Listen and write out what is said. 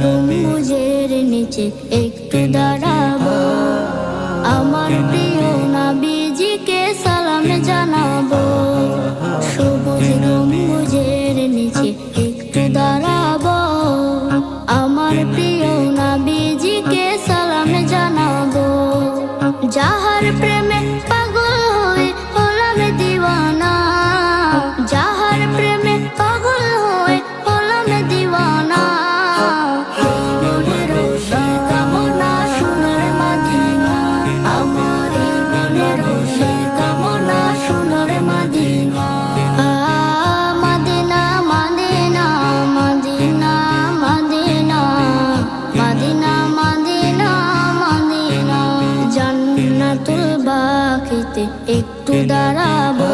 গম্বুজের নিচে একটু দাঁড়াবো, আমার প্রিয় নবীজিকে সালাম জানাবো। সবুজ গম্বুজের নিচে একটু দাঁড়াবো, আমার প্রিয় নবীজিকে সালাম জানাবো। যাহার প্রেমে পাগল হয়ে হলাম দিওয়ানা, যাহার প্রেমে পাগল হয়ে হলাম দিওয়ানা। মনের সেই কামনা সোনার মদিনা, আমার এই মনের সেই কামনা সোনার Medina. Medina Medina Medina Medina Medina Medina Medina. জান্নাতুল বাকিতে একটু দাঁড়াবো,